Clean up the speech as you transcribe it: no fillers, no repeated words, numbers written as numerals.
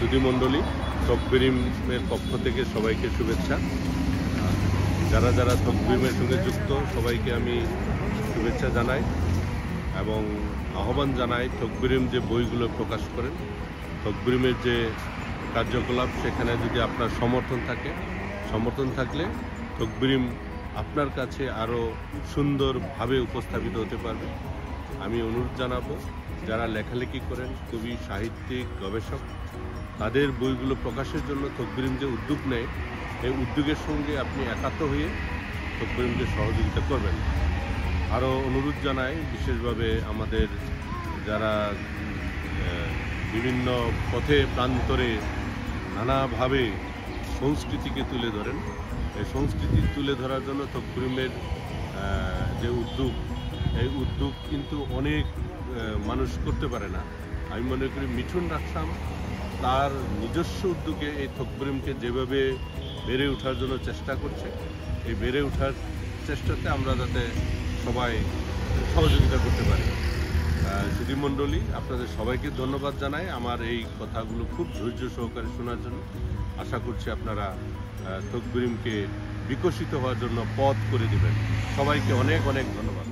সুধীমণ্ডলী তকবিরিমের পক্ষ থেকে সবাইকে শুভেচ্ছা। যারা যারা তকবিরিমের সঙ্গে যুক্ত সবাইকে আমি শুভেচ্ছা জানাই এবং আহ্বান জানাই তকবিরিম যে বইগুলো প্রকাশ করেন, তকবিরিমের যে কার্যকলাপ সেখানে যদি আপনার সমর্থন থাকলে তকবিরিম আপনার কাছে আরও সুন্দরভাবে উপস্থাপিত হতে পারবে। আমি অনুরোধ জানাবো যারা লেখালেখি করেন, কবি, সাহিত্যিক, গবেষক, তাদের বইগুলো প্রকাশের জন্য তকবিরিম যে উদ্যোগ নেয় এই উদ্যোগের সঙ্গে আপনি একাত্ম হয়ে তকবিরিমকে সহযোগিতা করবেন। আরও অনুরোধ জানাই বিশেষভাবে আমাদের যারা বিভিন্ন পথে প্রান্তরে নানাভাবে সংস্কৃতিকে তুলে ধরেন, এই সংস্কৃতি তুলে ধরার জন্য তকবিরিমের যে উদ্যোগ, এই উদ্যোগ কিন্তু অনেক মানুষ করতে পারে না। আমি মনে করি মিঠুন রাখসাম তার নিজস্ব উদ্যোগে এই তকবিরিমকে যেভাবে বেড়ে ওঠার জন্য চেষ্টা করছে, এই বেড়ে ওঠার চেষ্টাতে আমরা যাতে সবাই সহযোগিতা করতে পারি। সুধীমণ্ডলী, আপনাদের সবাইকে ধন্যবাদ জানাই আমার এই কথাগুলো খুব ধৈর্য সহকারে শোনার জন্য। আশা করছি আপনারা তকবিরিমকে বিকশিত হওয়ার জন্য পথ করে দেবেন। সবাইকে অনেক অনেক ধন্যবাদ।